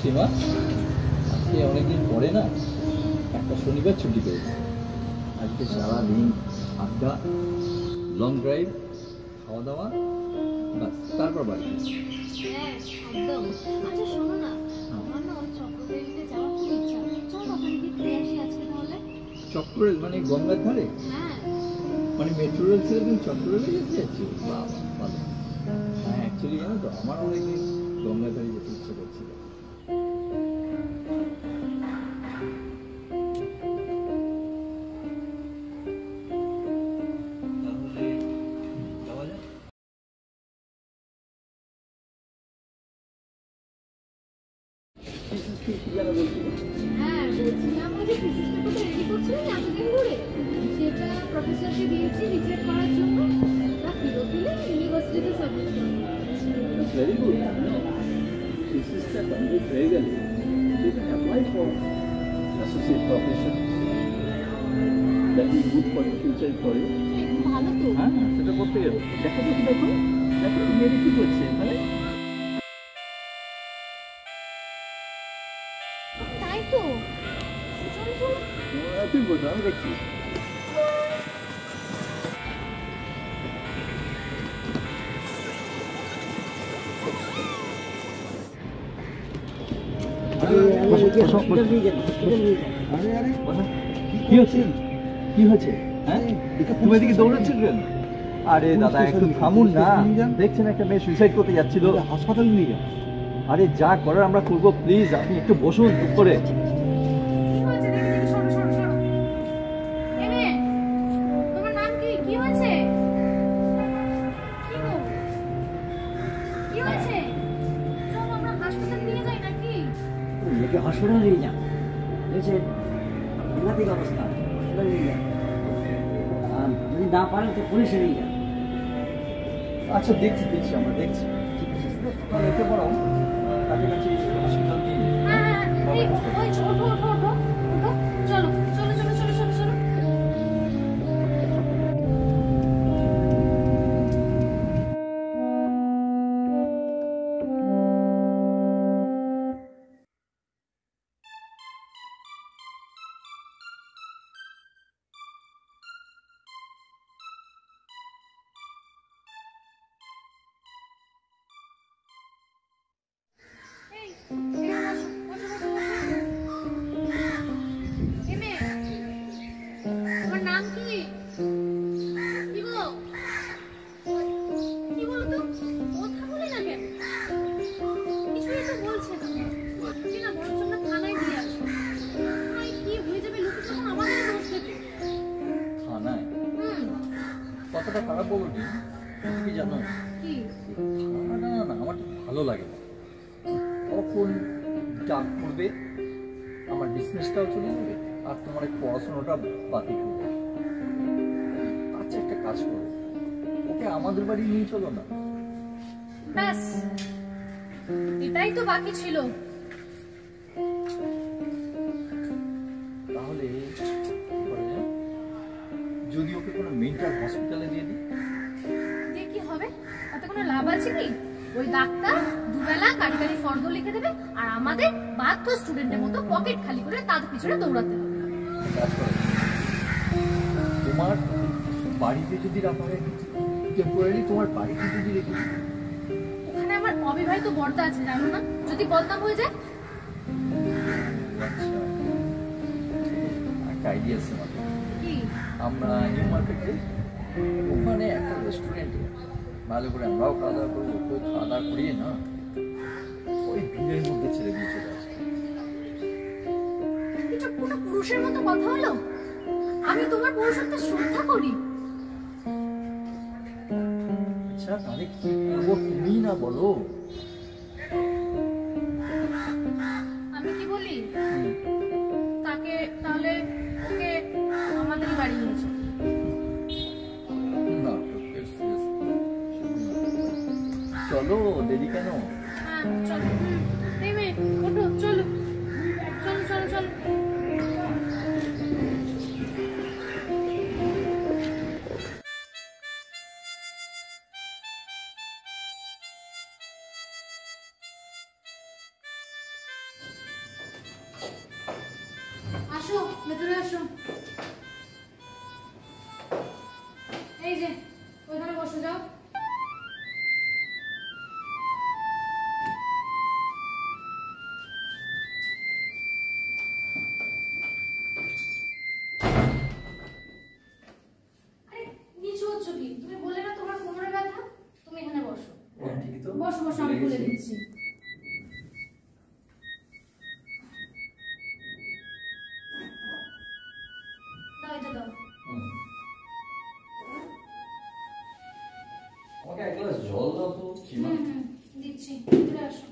সীমা, আজকে অনেকদিন পরে না একটা শনিবার ছুটি পেয়েছি। আজকে সারাদিন আড্ডা, লং ড্রাইভ, খাওয়া দাওয়া, বাস তারপর বাড়ি। হ্যাঁ একদম। আচ্ছা শোনো না, আমার না ওই চক্রবেলিতে যাওয়ার খুব ইচ্ছা। চল ওখানে গিয়ে ঘুরে আসি আজকে তাহলে। চক্রেল মানে গঙ্গার ধারে? হ্যাঁ মানে মেট্রো রেল ছেড়ে তুমি চক্রেলে যেতে যাচ্ছি? বাবা ভালো। হ্যাঁ অ্যাকচুয়ালি জানো তো আমার অনেকদিন গঙ্গার ধারে যেতে ইচ্ছে করছিল। হ্যাঁ বলছিলাম, ওই যে থিসিস পেপারটা রেডি করছিলাম না এতদিন ধরে, সেটা প্রফেসরকে দিয়েছি রিচেক করার জন্য। তা ফেরত দিলে ইউনিভার্সিটিতে সাবমিট করবো। Very good. থিসিসটা কমপ্লিট হয়ে গেলে you can apply for associate profession. That is good for the future for you. খুব ভালো তো। হ্যাঁ সেটা করতে গেলে দেখো তো দেখো দেখো মেয়েটা কি করছে মানে। তাই তো, চল চল। তুই বলছো আমি দেখছি। কি হচ্ছে কি হচ্ছে হ্যাঁ তুমি এদিকে দৌড়াচ্ছেন কেন? আরে দাদা একটু থামুন না, দেখছেন একটা মেয়ে সুইসাইড করতে যাচ্ছিল, হাসপাতালে নিয়ে যান। আরে যা করার আমরা করবো, প্লিজ আপনি একটু বসুন চুপ করে। হাসপাতালে নিয়ে যান, সাংঘাতিক অবস্থা, হাসপাতালে নিয়ে যান। যদি না পারেন তো পুলিশে নিয়ে যান। আচ্ছা দেখছি দেখছি আমরা দেখছি, ঠিক আছে তাহলে এতে বরং কাছাকাছি হসপিটাল নিয়ে চলো চলো চলো চলো চলো চলো। তোমার নাম কি? কি গো? কি বলো তো? কথা বলে না কেন? কিছুই তো বলছে না। কি না বরঞ্চ আমরা থানায় দিয়ে আসি। থানায় কি হয়ে যাবে, লোকে তখন আমাদের দোষ দেবে। থানায়? কতটা খারাপ বলো কি জানো? কি? থানাটা না আমার ভালো লাগে না। কখন ডাক করবে, আমার বিজনেসটাও চলে যাবে আর তোমার পড়াশোনাটা বাতিল হবে। আচ্ছা একটা কাজ করো, ওকে আমাদের বাড়ি নিয়ে চলো না। ব্যাস এটাই তো বাকি ছিল। তাহলে যদি ওকে কোনো মেন্টাল হসপিটালে দিয়ে দিই? দিয়ে কি হবে? তাতে কোনো লাভ আছে কি? ওই ডাক্তার দুবেলা কারি কারি ফর্দ লিখে দেবে আর আমাদের বাধ্য স্টুডেন্টের মতো পকেট খালি করে তাদের পিছনে দৌড়াতে হবে। তোমার বাড়িতে যদি রাখা হয়, টেম্পোরারি তোমার বাড়িতে যদি রেখে, ওখানে আমার অবিবাহিত বর্দা আছে জানো না, যদি বদনাম হয়ে যায়। আচ্ছা একটা আইডিয়া আছে আমাদের। কি? আমরা নিউ মার্কেটে ওখানে একটা রেস্টুরেন্টে ভালো করে আমরাও খাওয়া দাওয়া করবো, ওই খাওয়া দাওয়া করিয়ে না ওই ভিড়ের মধ্যে ছেড়ে দিয়ে চলে আসবো। এটা পুরো পুরুষের মতো কথা হলো। আমি তোমার পুরুষত্বের শ্রদ্ধা করি। আচ্ছা তাহলে কি করবো তুমি না বলো? আমি কি বলি, তাকে তাহলে ওকে আমাদের বাড়ি নিয়ে চলো। না চলো, দেরি কেন? হ্যাঁ চলো। এই মেয়ে ওঠো, চলো চলো চলো চলো। ভেতরে আসো। এই যে ওইখানে বসে যাও। আরে নিচু হচ্ছ কি? তুমি বললে না তোমার কোমরে ব্যথা? তুমি এখানে বসো। ঠিকই তো। বসো বসো, আমি খুলে দিচ্ছি। দাও এটা দাও। আমাকে এক গ্লাস জল দাও তো, সীমা। দিচ্ছি, ভেতরে আসো।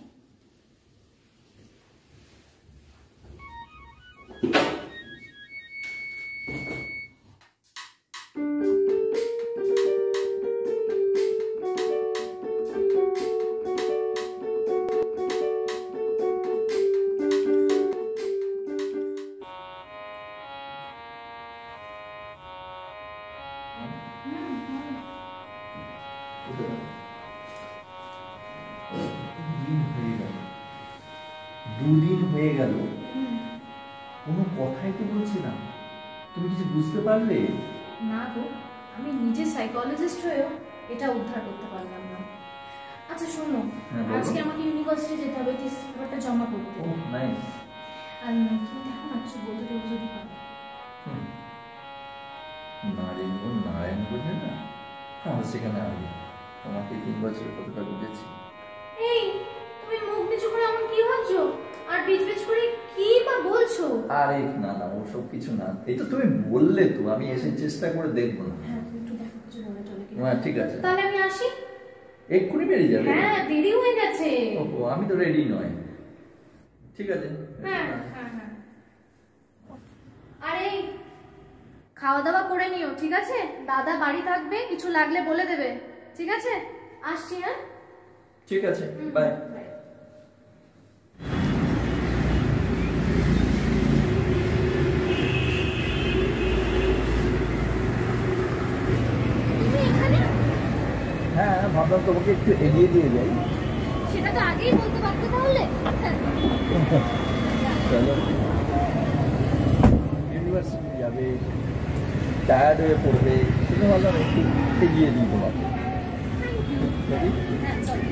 দুদিন হয়ে গেল, কোনো কথাই তো বলছি না। তুমি কিছু বুঝতে পারলে? না গো, আমি নিজে সাইকোলজিস্ট হয়েও এটা উদ্ধার করতে পারলাম না। আচ্ছা শোনো, হ্যাঁ, বলো। আজকে আমাকে ইউনিভার্সিটি যেতে হবে থিসিস পেপারটা জমা করতে। ও নাইস। আর তুমি দেখো না কিছু বলতে দেবো যদি পারো। নারায়ণ বোঝে না, আমার সেখানে আমি তোমাকে 3 বছর কতটা বুঝেছি। এই তুমি মুখ নিচু করে এমন কি ভাবছো? আর বিচ করে কি বা বলছো? আরে না না, ওসব কিছু না। এই তো তুমি বললে তো, আমি এসে চেষ্টা করে দেখবো না। হ্যাঁ তুমি একটু দেখো কিছু বলে চলে কি। হ্যাঁ ঠিক আছে, তাহলে আমি আসি। এক্ষুনি বেরিয়ে যাবে? হ্যাঁ দেরি হয়ে গেছে। ওহো, আমি তো রেডি নয়। ঠিক আছে। হ্যাঁ হ্যাঁ হ্যাঁ। আরে খাওয়া দাওয়া করে নিও, ঠিক আছে? দাদা বাড়ি থাকবে, কিছু লাগলে বলে দেবে, ঠিক আছে? আসছি। হ্যাঁ ঠিক আছে, বাই। বাই। তুমি এখানে? হ্যাঁ ভাবলাম তোমাকে একটু এগিয়ে দিয়ে যাই। সেটা তো আগেই বলতে পারতে তাহলে। চলো, ইউনিভার্সিটি যাবে, টায়ার্ড হয়ে পড়বে, সেটা ভাবলাম একটু এগিয়ে দিই তোমাকে। Ready? হ্যাঁ চলো।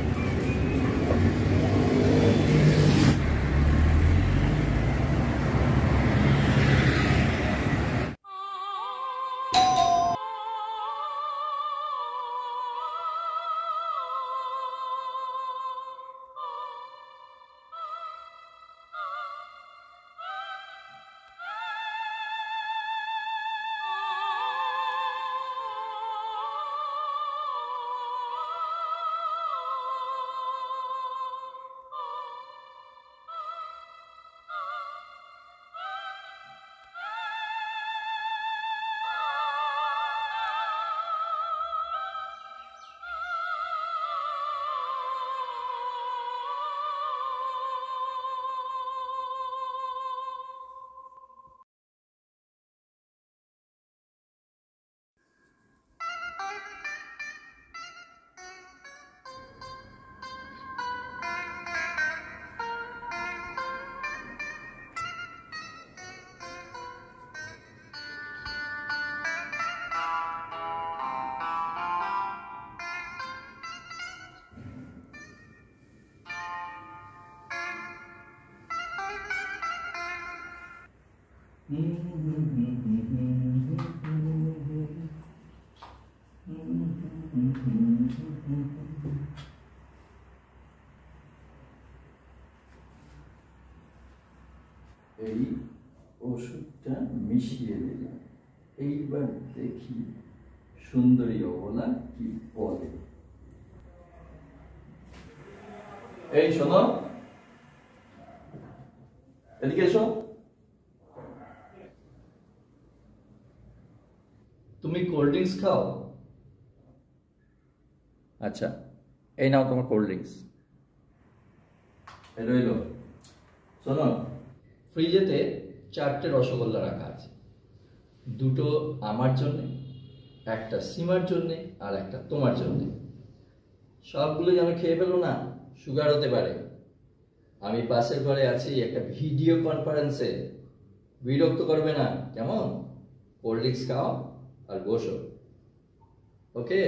এই ওষুধটা মিশিয়ে দিলাম, এইবার দেখি সুন্দরী অবলা কি বলে। এই শোনো, এদিকে এসো। তুমি কোল্ড ড্রিঙ্কস খাও? আচ্ছা, এই নাও তোমার কোল্ড ড্রিঙ্কস। রইল। শোনো, ফ্রিজেতে 4টে রসগোল্লা রাখা আছে, 2টো আমার জন্যে, একটা সীমার জন্যে, আর একটা তোমার জন্যে। সবগুলো যেন খেয়ে ফেলো না, সুগার হতে পারে। আমি পাশের ঘরে আছি একটা ভিডিও কনফারেন্সে, বিরক্ত করবে না, কেমন? কোল্ড ড্রিঙ্কস খাও আর বসো, ওকে?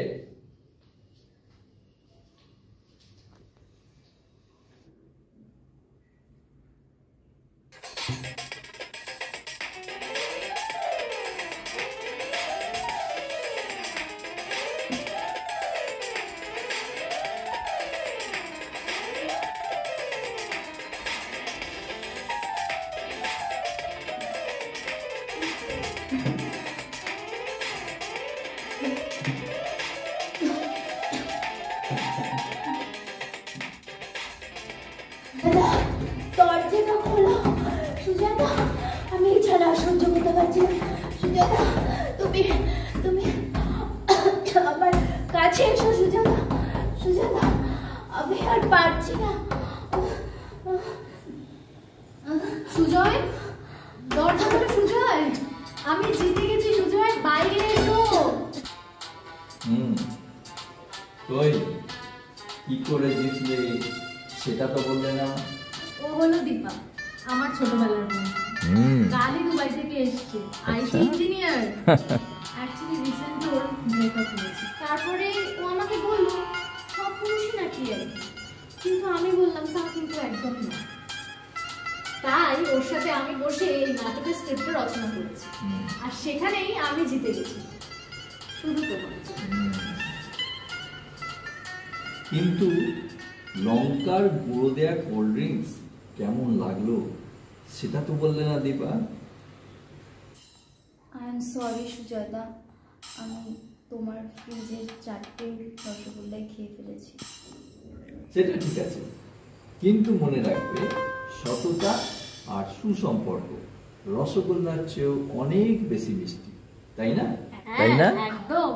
দরজাটা খোলো সুজাতা, আমি এছাড়া সহ্য করতে পারছি না। সুজাতা, তুমি তুমি আমার কাছে এসো সুজাতা। সুজাতা, আমি আর পারছি না। সুজয়, দরজা খোলো সুজয়, আমি জিতে গেছি সুজয়, বাইরে এসো। কই, কি করে জিতলে সেটা তো বললে না। ও হলো দীপা, আমার ছোটবেলার বন্ধু। কালই দুবাই থেকে এসেছে, IT engineer. Actually recent or breakup হয়েছে। তারপরে ও আমাকে বললো সব পুরুষই নাকি আর কি। কিন্তু আমি বললাম তা কিন্তু একদম না। তাই ওর সাথে আমি বসে এই নাটকের স্ক্রিপ্ট রচনা করেছি, আর সেখানেই আমি জিতে গেছি, শুধু তোমার জন্য। কিন্তু লঙ্কার গুঁড়ো দেয়া কোল্ড ড্রিঙ্কস কেমন লাগলো সেটা তো বললে না Dipa. I am sorry Sujata, আমি তোমার ফ্রিজের 4টে রসগোল্লাই খেয়ে ফেলেছি। সেটা ঠিক আছে, কিন্তু মনে রাখবে সততা আর সুসম্পর্ক রসগোল্লার চেয়েও অনেক বেশি মিষ্টি, তাই না? তাই না? একদম।